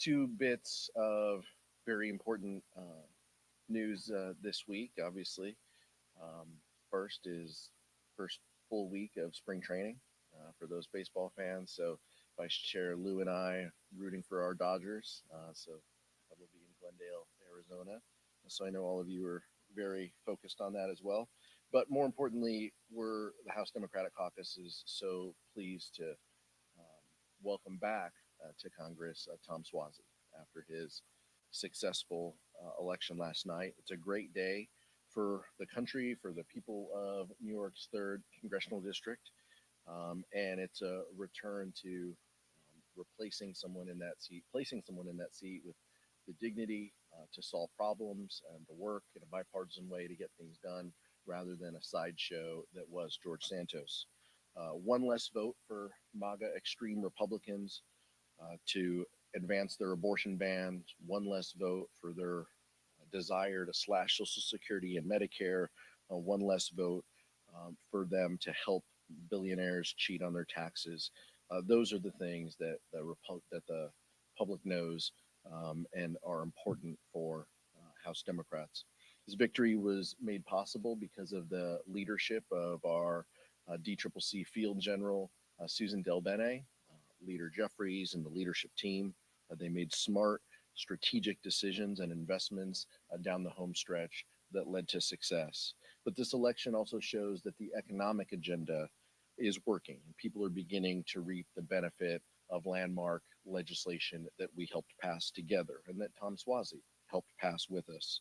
two bits of very important news this week. Obviously, um, first is first full week of spring training for those baseball fans. So, Vice Chair Lieu and I rooting for our Dodgers. So that will be in Glendale, Arizona. So I know all of you are very focused on that as well. But more importantly, the House Democratic Caucus is so pleased to welcome back to Congress Tom Swazi after his successful election last night. It's a great day for the country, for the people of New York's third congressional district, and it's a return to replacing someone in that seat, placing someone in that seat with the dignity to solve problems and to work in a bipartisan way to get things done rather than a sideshow that was George Santos. One less vote for MAGA extreme Republicans to advance their abortion ban, one less vote for their desire to slash Social Security and Medicare, one less vote for them to help billionaires cheat on their taxes. Those are the things that that the public knows and are important for House Democrats. This victory was made possible because of the leadership of our DCCC Field General Susan Del Bene, Leader Jeffries, and the leadership team. They made smart, strategic decisions and investments down the home stretch that led to success. But this election also shows that the economic agenda is working. People are beginning to reap the benefit of landmark legislation that we helped pass together and that Tom Swazi helped pass with us.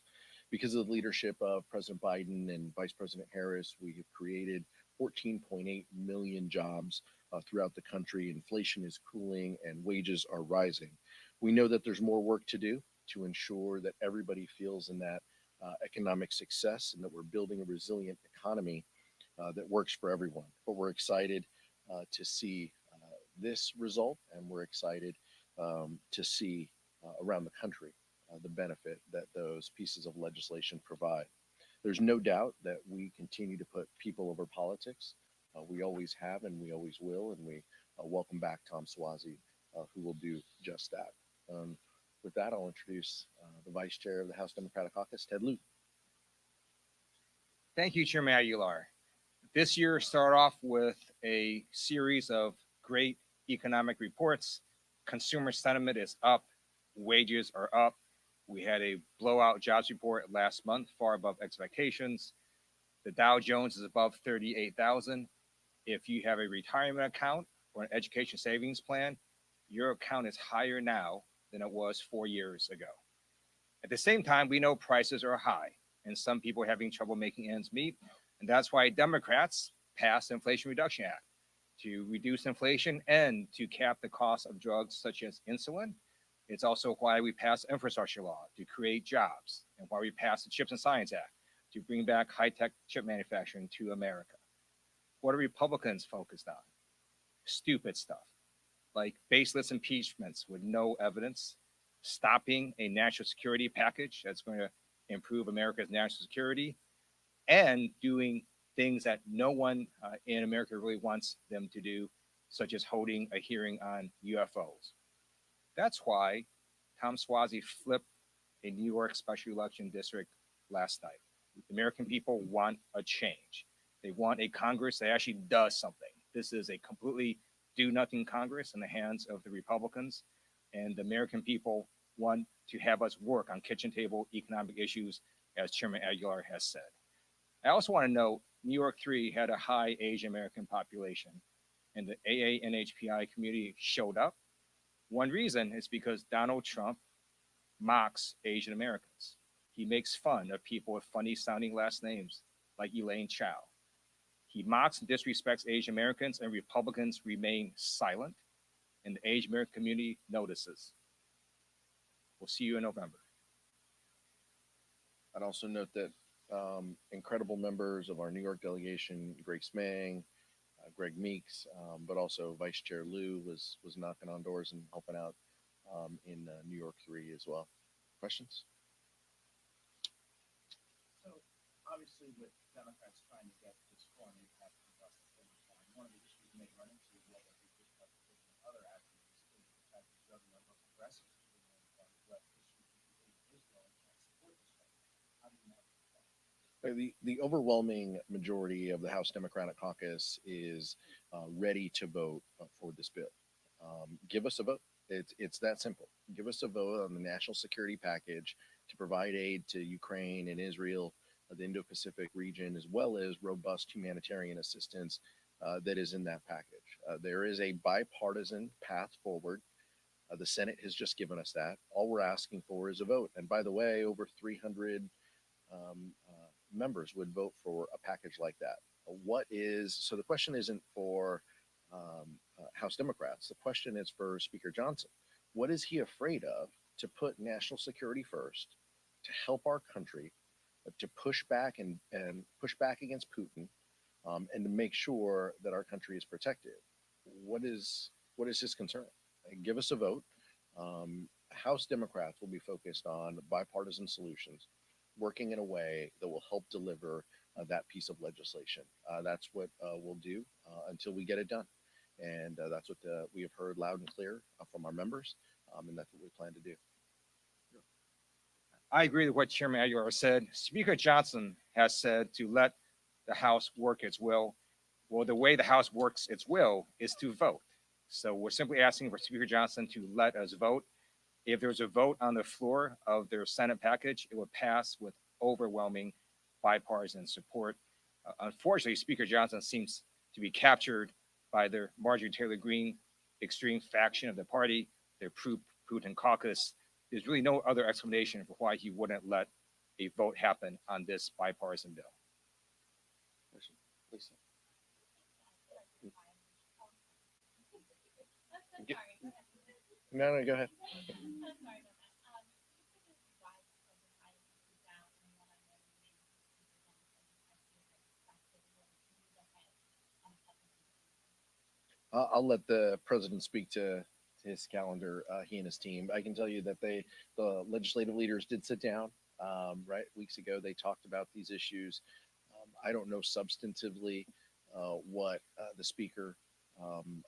Because of the leadership of President Biden and Vice President Harris, we have created 14.8 million jobs throughout the country. Inflation is cooling and wages are rising. We know that there's more work to do to ensure that everybody feels in that economic success and that we're building a resilient economy that works for everyone. But we're excited to see this result, and we're excited to see around the country the benefit that those pieces of legislation provide. There's no doubt that we continue to put people over politics. We always have, and we always will, and we welcome back Tom Swazi, who will do just that. With that, I'll introduce the Vice Chair of the House Democratic Caucus, Ted Lieu. Thank you, Chairman Aguilar. This year started off with a series of great economic reports. Consumer sentiment is up, wages are up. We had a blowout jobs report last month, far above expectations. The Dow Jones is above 38,000. If you have a retirement account or an education savings plan, your account is higher now than it was 4 years ago. At the same time, we know prices are high and some people are having trouble making ends meet. And that's why Democrats passed the Inflation Reduction Act to reduce inflation and to cap the cost of drugs such as insulin. It's also why we passed infrastructure law to create jobs and why we passed the Chips and Science Act to bring back high-tech chip manufacturing to America. What are Republicans focused on? Stupid stuff, like baseless impeachments with no evidence, stopping a national security package that's going to improve America's national security, and doing things that no one in America really wants them to do, such as holding a hearing on UFOs. That's why Tom Swazi flipped a New York special election district last night. The American people want a change. They want a Congress that actually does something. This is a completely do-nothing Congress in the hands of the Republicans, and the American people want to have us work on kitchen table economic issues, as Chairman Aguilar has said. I also want to note New York 3 had a high Asian American population, and the AA-NHPI community showed up. One reason is because Donald Trump mocks Asian Americans. He makes fun of people with funny sounding last names like Elaine Chao. He mocks and disrespects Asian Americans, and Republicans remain silent, and the Asian American community notices. We'll see you in November. I'd also note that incredible members of our New York delegation, Greg Smang, Greg Meeks, but also Vice Chair Lieu was knocking on doors and helping out in New York 3 as well. Questions? So obviously with Democrats trying to get this point, they have to bust the finish line. One of the issues you may run into, whether it's just other avenues, is the fact that government or progressives The overwhelming majority of the House Democratic Caucus is ready to vote for this bill. Give us a vote. It's that simple. Give us a vote on the national security package to provide aid to Ukraine and Israel, the Indo-Pacific region, as well as robust humanitarian assistance that is in that package. There is a bipartisan path forward. The Senate has just given us that. All we're asking for is a vote. And by the way, over 300 members would vote for a package like that. So the question isn't for House Democrats. The question is for Speaker Johnson. What is he afraid of to put national security first, to help our country, to push back and push back against Putin, and to make sure that our country is protected? What is his concern? Give us a vote. House Democrats will be focused on bipartisan solutions, working in a way that will help deliver that piece of legislation. That's what we'll do until we get it done. And that's what we have heard loud and clear from our members, and that's what we plan to do. I agree with what Chairman Aguilar said. Speaker Johnson has said to let the House work its will. Well, the way the House works its will is to vote. So we're simply asking for Speaker Johnson to let us vote. If there's a vote on the floor of their Senate package, it would pass with overwhelming bipartisan support. Unfortunately, Speaker Johnson seems to be captured by their Marjorie Taylor Greene extreme faction of the party, their Putin caucus. There's really no other explanation for why he wouldn't let a vote happen on this bipartisan bill. Lisa. No, go ahead. I'll let the president speak to his calendar, he and his team. I can tell you that the legislative leaders did sit down, right, weeks ago. They talked about these issues. I don't know substantively what the speaker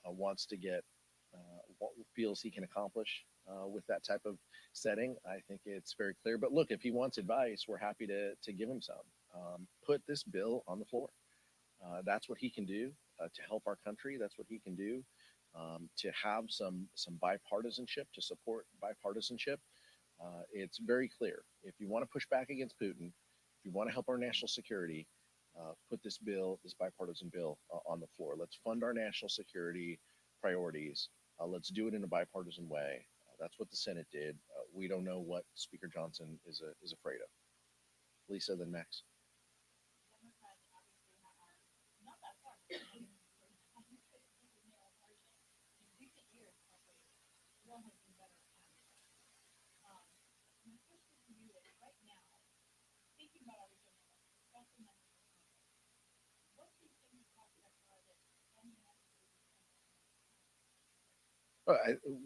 wants to get, what feels he can accomplish with that type of setting. I think it's very clear. But look, if he wants advice, we're happy to give him some. Put this bill on the floor. That's what he can do to help our country. That's what he can do to have some bipartisanship, to support bipartisanship. It's very clear. If you want to push back against Putin, if you want to help our national security, put this bipartisan bill on the floor. Let's fund our national security priorities. Let's do it in a bipartisan way. That's what the Senate did. We don't know what Speaker Johnson is afraid of. Lisa, the next.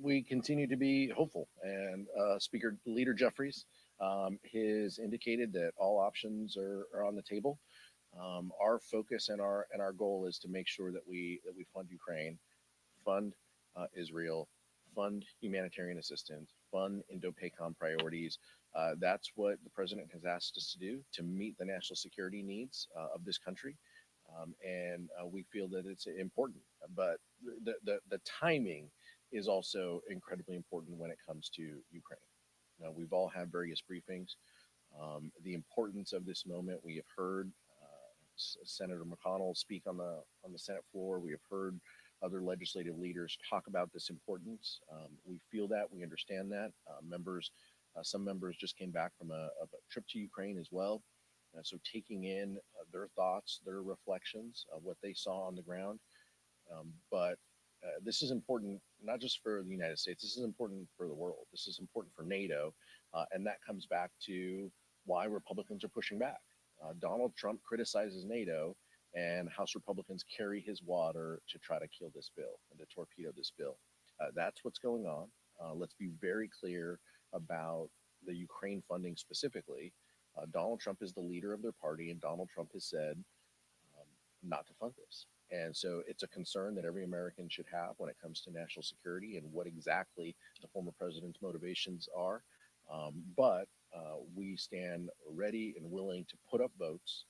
We continue to be hopeful, and Speaker Leader Jeffries has indicated that all options are on the table. Our focus and our goal is to make sure that we fund Ukraine, fund Israel, fund humanitarian assistance, fund Indo-PACOM priorities. That's what the president has asked us to do to meet the national security needs of this country, and we feel that it's important. But the timing is also incredibly important when it comes to Ukraine. Now, we've all had various briefings. The importance of this moment, we have heard Senator McConnell speak on the Senate floor. We have heard other legislative leaders talk about this importance. We feel that, we understand that. Some members just came back from a trip to Ukraine as well. So taking in their thoughts, their reflections of what they saw on the ground. But this is important not just for the United States. This is important for the world. This is important for NATO, and that comes back to why Republicans are pushing back. Donald Trump criticizes NATO, and House Republicans carry his water to try to kill this bill and to torpedo this bill. That's what's going on. Let's be very clear about the Ukraine funding specifically. Donald Trump is the leader of their party, and Donald Trump has said not to fund this. And so it's a concern that every American should have when it comes to national security and what exactly the former president's motivations are. But we stand ready and willing to put up votes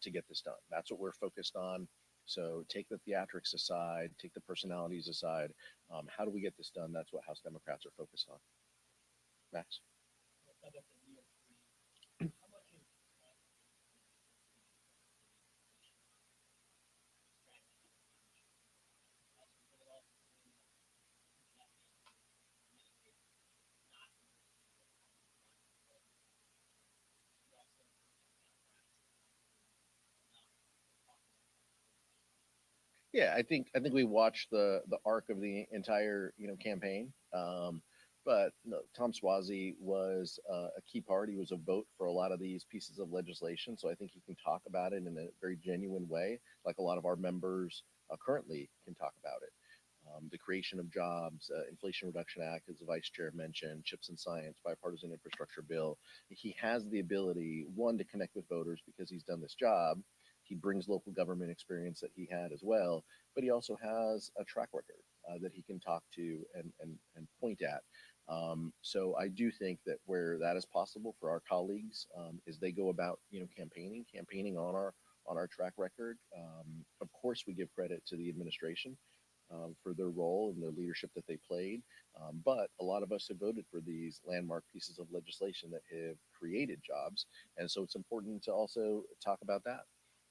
to get this done. That's what we're focused on. So take the theatrics aside, take the personalities aside. How do we get this done? That's what House Democrats are focused on. Max? Yeah, I think we watched the arc of the entire campaign. But no, Tom Swazi was a key part. He was a vote for a lot of these pieces of legislation, so I think he can talk about it in a very genuine way, like a lot of our members currently can talk about it. The creation of jobs, Inflation Reduction Act, as the vice chair mentioned, chips and science, bipartisan infrastructure bill. He has the ability, one, to connect with voters because he's done this job. He brings local government experience that he had as well, but he also has a track record that he can talk to and point at. So I do think that where that is possible for our colleagues is they go about campaigning on our track record. Of course, we give credit to the administration for their role and the leadership that they played. But a lot of us have voted for these landmark pieces of legislation that have created jobs. And so it's important to also talk about that.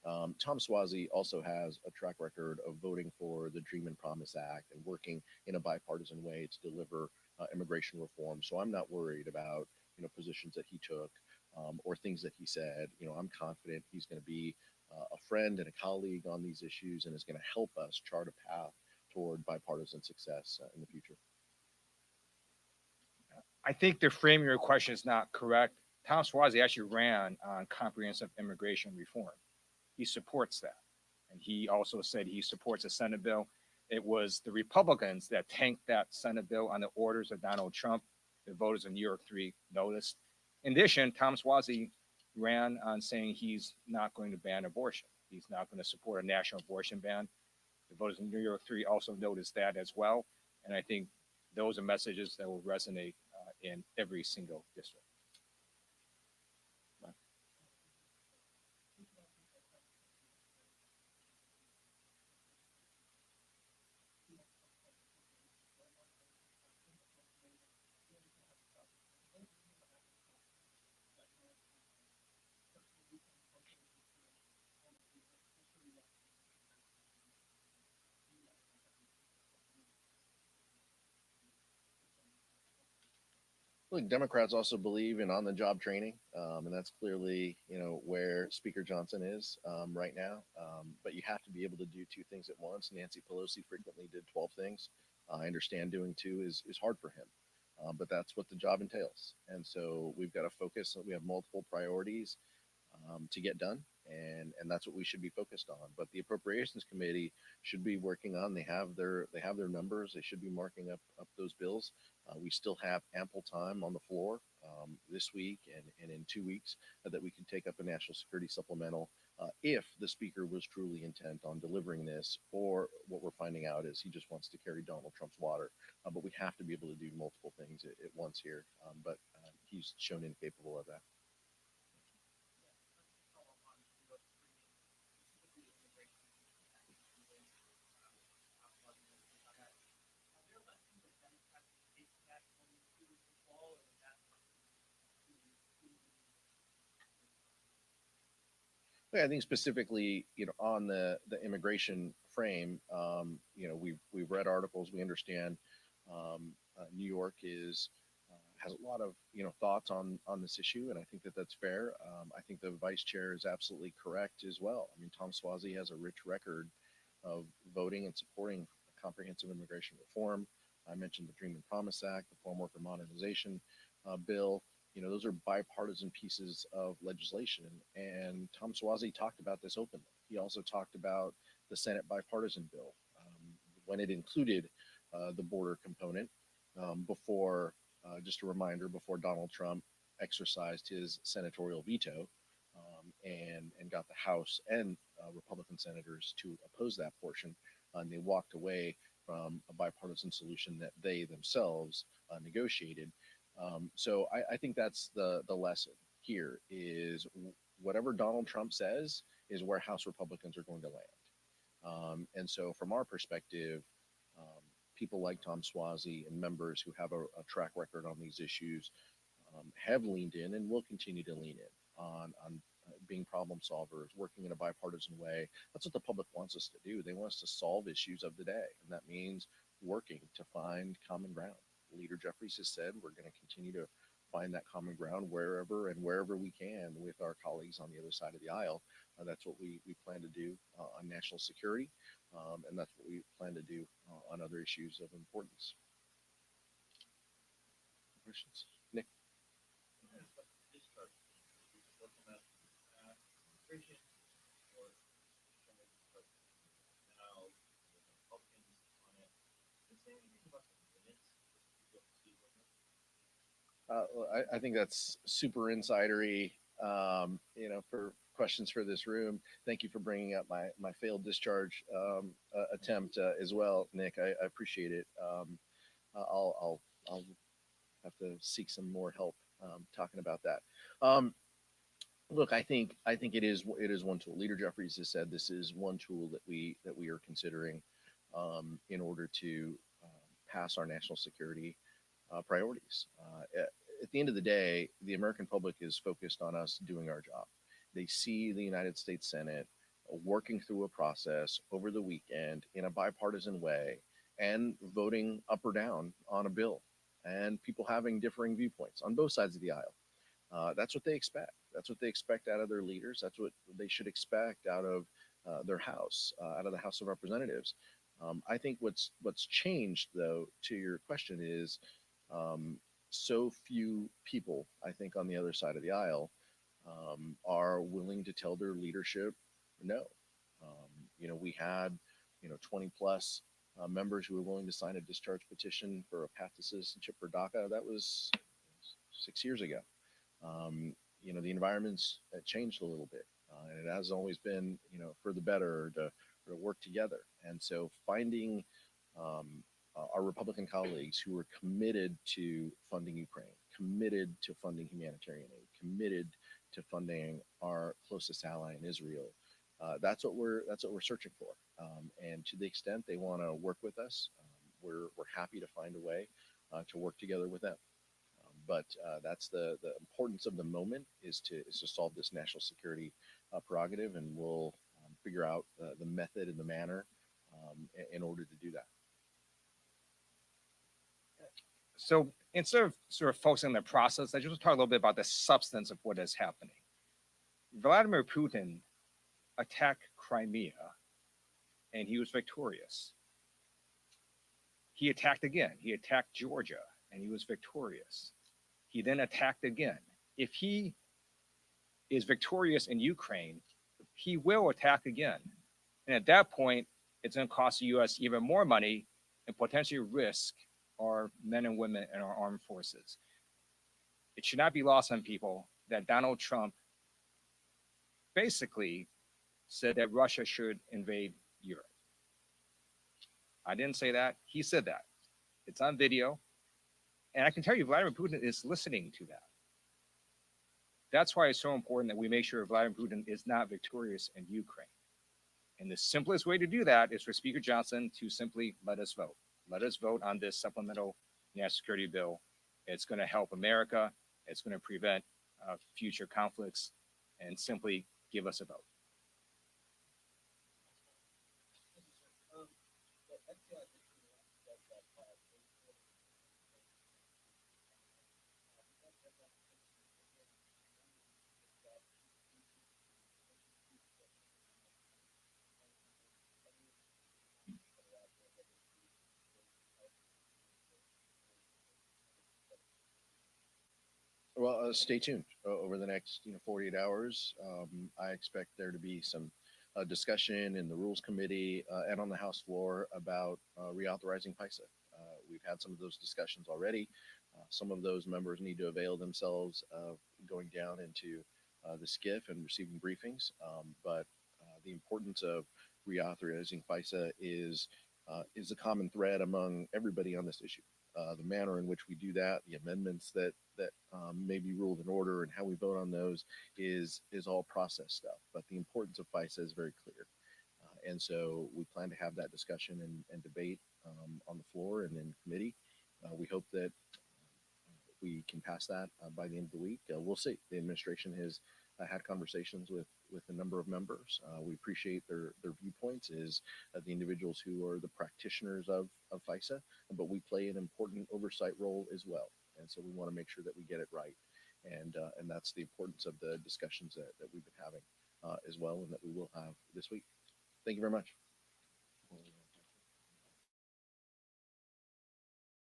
Tom Swazi also has a track record of voting for the Dream and Promise Act and working in a bipartisan way to deliver immigration reform. So I'm not worried about positions that he took or things that he said. I'm confident he's going to be a friend and a colleague on these issues and is going to help us chart a path toward bipartisan success in the future. I think the framing of your question is not correct. Tom Swazi actually ran on comprehensive immigration reform. He supports that. And he also said he supports a Senate bill. It was the Republicans that tanked that Senate bill on the orders of Donald Trump. The voters in New York 3 noticed. In addition, Tom Swazi ran on saying he's not going to ban abortion. He's not going to support a national abortion ban. The voters in New York 3 also noticed that as well. And I think those are messages that will resonate in every single district. Look, Democrats also believe in on-the-job training, and that's clearly where Speaker Johnson is right now. But you have to be able to do two things at once. Nancy Pelosi frequently did 12 things. I understand doing two is hard for him, but that's what the job entails. And so we've got to focus. We have multiple priorities to get done, and that's what we should be focused on. But the Appropriations Committee should be working on. They have their numbers. They should be marking up those bills. We still have ample time on the floor this week and in 2 weeks that we can take up a national security supplemental if the speaker was truly intent on delivering this, or what we're finding out is he just wants to carry Donald Trump's water. But we have to be able to do multiple things at once here. But he's shown incapable of that. Yeah, I think specifically, on the immigration frame, we've read articles. We understand New York is has a lot of thoughts on this issue, and I think that that's fair. I think the vice chair is absolutely correct as well. I mean, Tom Swazi has a rich record of voting and supporting comprehensive immigration reform. I mentioned the Dream and Promise Act, the Farm Worker Modernization Bill. Those are bipartisan pieces of legislation. And Tom Swazi talked about this openly. He also talked about the Senate bipartisan bill when it included the border component before, just a reminder, before Donald Trump exercised his senatorial veto and got the House and Republican senators to oppose that portion. And they walked away from a bipartisan solution that they themselves negotiated. So I think that's the lesson here is whatever Donald Trump says is where House Republicans are going to land. And so, from our perspective, um, people like Tom Swazi and members who have a track record on these issues have leaned in and will continue to lean in on being problem solvers, working in a bipartisan way. That's what the public wants us to do. They want us to solve issues of the day, and that means working to find common ground. Leader Jeffries has said we're going to continue to find that common ground wherever we can with our colleagues on the other side of the aisle. That's what we plan to do on national security, and that's what we plan to do on other issues of importance. Questions? Nick? I think that's super insidery. For questions for this room, thank you for bringing up my failed discharge attempt as well, Nick. I appreciate it. I'll have to seek some more help talking about that. Look, I think it is one tool. Leader Jeffries has said this is one tool that we are considering in order to pass our national security priorities. At the end of the day, the American public is focused on us doing our job. They see the United States Senate working through a process over the weekend in a bipartisan way and voting up or down on a bill, and people having differing viewpoints on both sides of the aisle. That's what they expect. That's what they expect out of their leaders. That's what they should expect out of their House, out of the House of Representatives. I think what's changed, though, to your question is so few people, I think, on the other side of the aisle are willing to tell their leadership no. We had 20 plus members who were willing to sign a discharge petition for a path to citizenship for DACA. That was 6 years ago. The environment's changed a little bit, and it has always been, for the better to work together. And so finding our Republican colleagues who are committed to funding Ukraine, committed to funding humanitarian aid, committed to funding our closest ally in Israel. That's what we're searching for. And to the extent they want to work with us, we're happy to find a way to work together with them. But that's the importance of the moment is to solve this national security prerogative, and we'll figure out the method and the manner in order to do that. So instead of sort of focusing on the process, I just want to talk a little bit about the substance of what is happening. Vladimir Putin attacked Crimea, and he was victorious. He attacked again. He attacked Georgia, and he was victorious. He then attacked again. If he is victorious in Ukraine, he will attack again. And at that point, it's going to cost the U.S. even more money and potentially risk our men and women in our armed forces. It should not be lost on people that Donald Trump basically said that Russia should invade Europe. I didn't say that. He said that. It's on video. And I can tell you, Vladimir Putin is listening to that. That's why it's so important that we make sure Vladimir Putin is not victorious in Ukraine. And the simplest way to do that is for Speaker Johnson to simply let us vote. Let us vote on this supplemental national security bill. It's going to help America. It's going to prevent future conflicts, and simply give us a vote. Well, stay tuned over the next 48 hours. I expect there to be some discussion in the Rules Committee and on the House floor about reauthorizing FISA. We've had some of those discussions already. Some of those members need to avail themselves of going down into the SCIF and receiving briefings. But the importance of reauthorizing FISA is a common thread among everybody on this issue. the manner in which we do that, the amendments that may be ruled in order, and how we vote on those is all process stuff. But the importance of FISA is very clear. And so we plan to have that discussion and debate on the floor and in committee. We hope that we can pass that by the end of the week. We'll see. The administration has had conversations with a number of members. We appreciate their viewpoints as the individuals who are the practitioners of FISA, but we play an important oversight role as well. And so we want to make sure that we get it right. And that's the importance of the discussions that we've been having as well, and that we will have this week. Thank you very much.